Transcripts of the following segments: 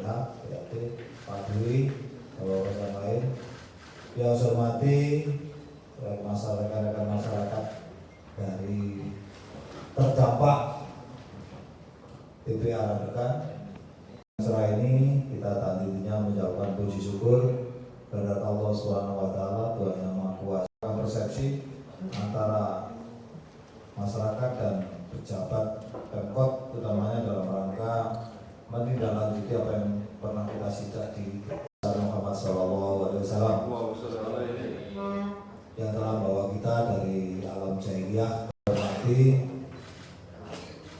Syihab, PAT, Pak Dwi, bapak yang lain. Yang saya hormati rekan-rekan masyarakat dari terdampak TPA Arakan. Setelah ini kita tantinya menjawabkan puji syukur kepada Allah Subhanahu wa taala, Tuhan yang Maha Kuasa. Persepsi antara masyarakat dan pejabat Pemkot utamanya dalam rangka menindaklanjuti apa yang pernah kita sidak di Muhammad SAW yang telah membawa kita dari alam jahiliyah.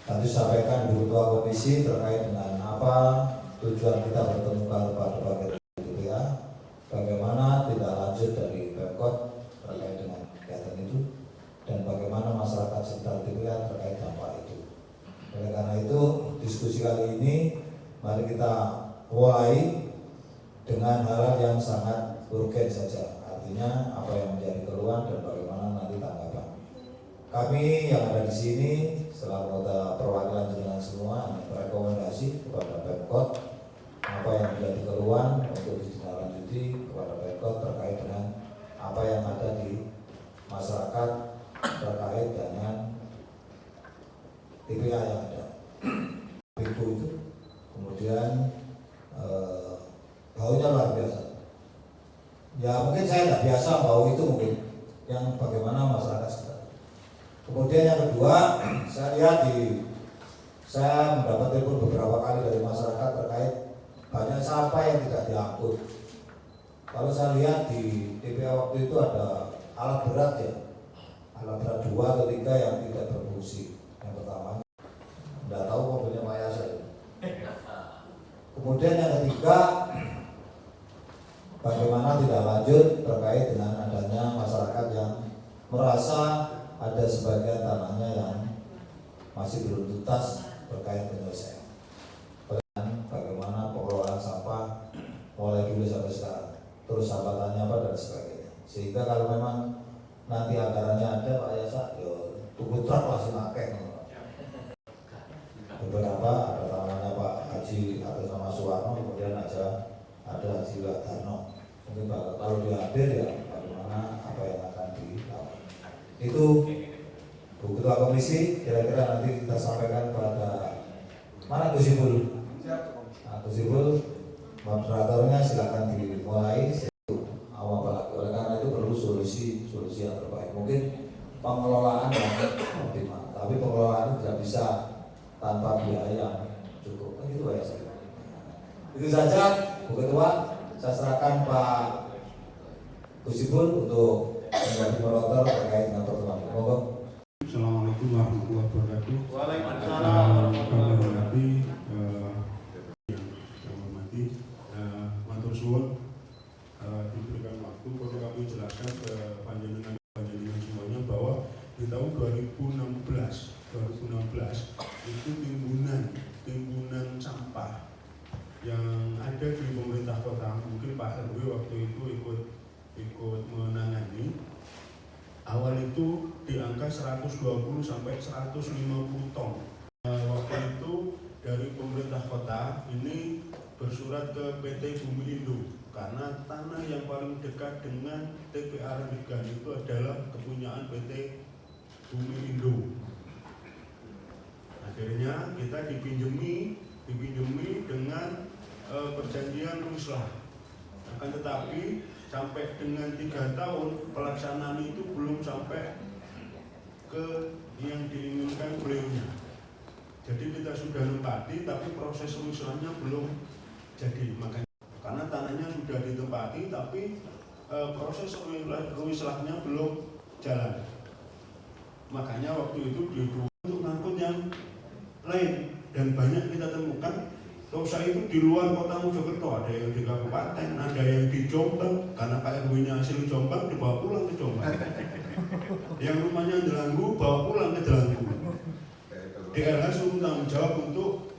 Tadi sampaikan Bu Ketua Komisi terkait dengan apa tujuan kita bertemu pada TPA, bagaimana tindak lanjut dari Pemkot terkait dengan kegiatan itu, dan bagaimana masyarakat sekitar TPA terkait dampak itu. Oleh karena itu, diskusi kali ini mari kita mulai dengan hal yang sangat urgen saja. Artinya apa yang menjadi keluhan dan bagaimana nanti tanggapan. Kami yang ada di sini selaku perwakilan jenengan semua rekomendasi kepada Pemkot apa yang menjadi keluhan untuk ditindaklanjuti kepada Pemkot terkait dengan apa yang ada di masyarakat terkait dengan TPA yang ada. Itu kemudian baunya luar biasa. Ya mungkin saya tidak biasa bau itu mungkin yang bagaimana masyarakat sekitar. Kemudian yang kedua, saya lihat saya mendapat telepon beberapa kali dari masyarakat terkait banyak sampah yang tidak diangkut. Kalau saya lihat di TPA waktu itu ada alat berat ya, alat berat 2 atau 3 yang tidak berfungsi. Yang pertama, tidak tahu mobilnya Pak Yasa. Kemudian yang ketiga, bagaimana tidak lanjut terkait dengan adanya masyarakat yang merasa ada sebagian tanahnya yang masih belum tuntas terkait penyelesaian. Bagaimana pengelolaan sampah mulai dulu sampai sekarang, terus hambatannya apa dan sebagainya. Sehingga kalau memang nanti anggarannya ada Pak Yasa, yo tunggu truk masih pakai. Beberapa ada tangannya Pak Haji atas nama Suwarno, kemudian ada Haji Darno. Mungkin kalau dia hadir ya bagaimana apa yang akan dilakukan. Itu Bu Ketua Komisi, kira-kira nanti kita sampaikan kepada mana Gus Ipul. Nah, Gus Ipul, moderatornya silakan dimulai. Oleh karena itu perlu solusi yang terbaik. Mungkin pengelolaan yang optimal, tapi pengelolaan tidak bisa tanpa biaya yang cukup. Kan itu ya saya. Itu saja Bu Ketua, saya serahkan Pak Gus Ipul untuk menjadi moderator terkait dengan pertemuan. Monggo. Assalamualaikum warahmatullahi wabarakatuh. Waalaikumsalam warahmatullahi Yang hormati, matur suwun diberikan waktu perlu kami jelaskan ke panjenengan semuanya bahwa di tahun 2016 itu timbunan sampah yang ada di pemerintah kota, mungkin Pak RW waktu itu ikut menangani. Awal itu di angka 120 sampai 150 ton. Waktu itu dari pemerintah kota ini bersurat ke PT Bumi Indo karena tanah yang paling dekat dengan TPA Arakan itu adalah kepunyaan PT Bumi Indo. Akhirnya kita dipinjemi dengan perjanjian muslah. Akan tetapi sampai dengan 3 tahun pelaksanaan itu belum sampai ke yang diinginkan beliaunya. Jadi kita sudah nempati tapi proses rusuhannya belum jadi. Makanya karena tanahnya sudah ditempati tapi proses rusuhannya belum jalan. Makanya waktu itu dihitung untuk ngangkut yang lain dan banyak kita temukan. Dosa itu di luar kota Mojokerto, ada yang di kabupaten, ada yang di Jombang, karena Pak RW-nya asli Jombang dibawa pulang ke Jombang. Yang rumahnya Delanggu bawa pulang ke Delanggu. DLH suruh tanggung jawab untuk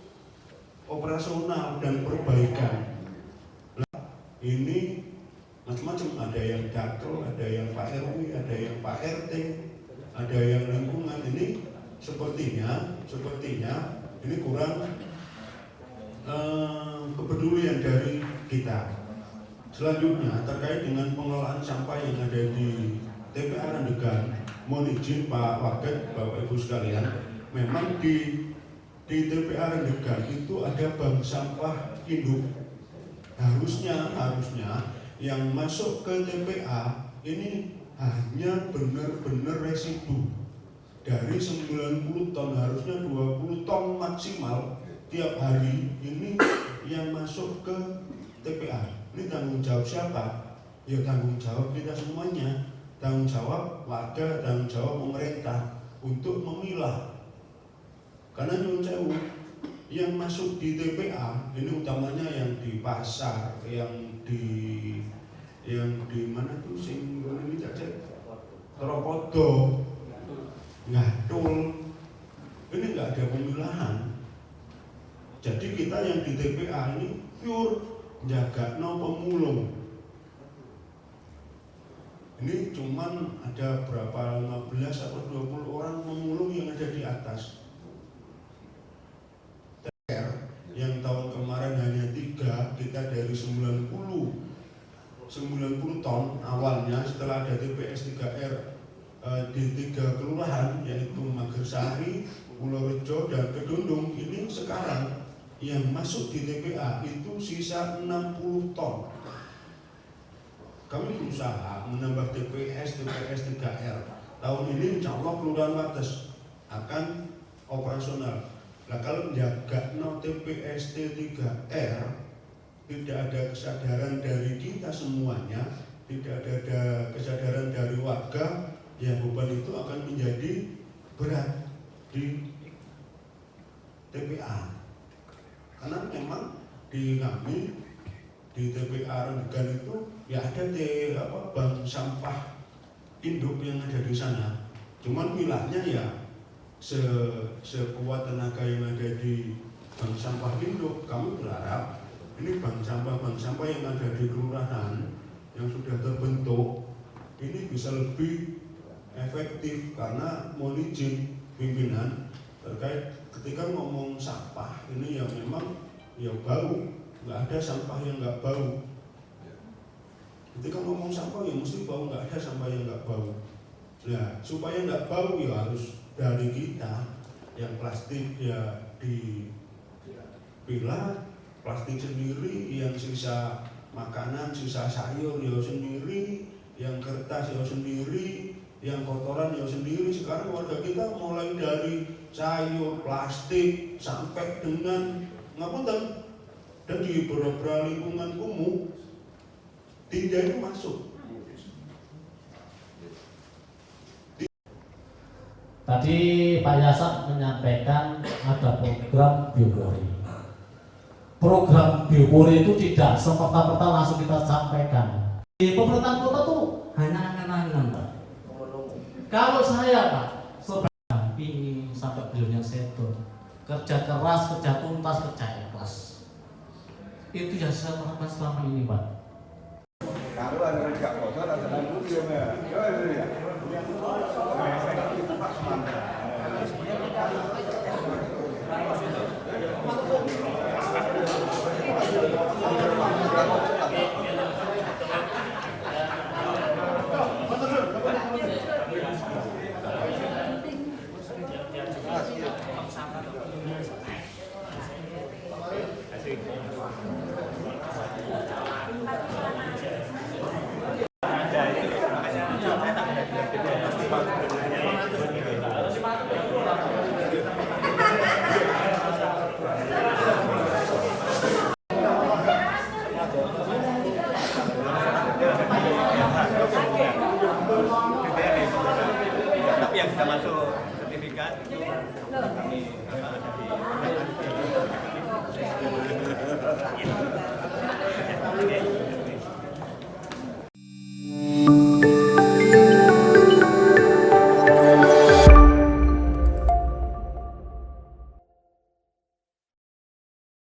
operasional dan perbaikan. Ini macam-macam, ada yang Dakro, ada yang Pak RW, ada yang Pak RT, ada yang lingkungan. Ini sepertinya ini kurang kepedulian kepedulian dari kita. Selanjutnya terkait dengan pengelolaan sampah yang ada di TPA Randegan, mohon izin Pak Wakil, Bapak Ibu sekalian, memang di TPA Randegan itu ada bank sampah induk. Harusnya yang masuk ke TPA ini hanya benar-benar residu. Dari 90 ton harusnya 20 ton maksimal tiap hari ini yang masuk ke TPA. Ini tanggung jawab siapa? Ya tanggung jawab kita semuanya. Tanggung jawab warga, tanggung jawab pemerintah untuk memilah. Karena nyuwun sewu, yang masuk di TPA ini utamanya yang di pasar, yang di mana tuh sing ini cacet Tropodo, Ngadul, ini nggak ada pemilahan. Jadi kita yang di TPA ini pure jaga no pemulung. Ini cuman ada berapa 15 atau 20 orang pemulung yang ada di atas. Yang tahun kemarin hanya 3, kita dari 90 ton awalnya setelah ada TPS 3R di 3 kelurahan yaitu Magersari, Purworejo dan Kedundung. Ini sekarang yang masuk di TPA itu sisa 60 ton. Kami berusaha menambah TPS 3R. Tahun ini insya Allah Kelurahan Wates akan operasional. Nah kalau menjaga no TPS 3R tidak ada kesadaran dari kita semuanya, tidak ada kesadaran dari warga, ya beban itu akan menjadi berat di TPA. Karena memang di kami di TPA Randegan itu ya ada bank sampah induk yang ada di sana. Cuman wilahnya ya sekuat tenaga yang ada di bank sampah induk. Kami berharap ini bank sampah yang ada di kelurahan yang sudah terbentuk ini bisa lebih efektif. Karena mohon izin pimpinan terkait ketika ngomong sampah ini ya memang ya bau, nggak ada sampah yang nggak bau. Ketika ngomong sampah ya mesti bau, nggak ada sampah yang nggak bau. Nah supaya nggak bau ya harus dari kita. Yang plastik ya dipilah plastik sendiri, yang sisa makanan, sisa sayur ya sendiri, yang kertas ya sendiri, yang kotoran ya sendiri. Sekarang warga kita mulai dari sayur, plastik sampai dengan ngapunten dan di beberapa lingkungan kumuh tinja itu masuk. Tadi Pak Yasat menyampaikan ada program biopori. Program biopori itu tidak serta-merta langsung kita sampaikan. Di pemerintahan kota tuh hanya angan-angan, Pak. Kalau saya, Pak, ini sampai beliaunya setor, kerja keras, kerja tuntas, kerja ikhlas. Itu yang saya lakukan selama ini, Pak. Kalau ada kerja kotor, ada lampu dia ya.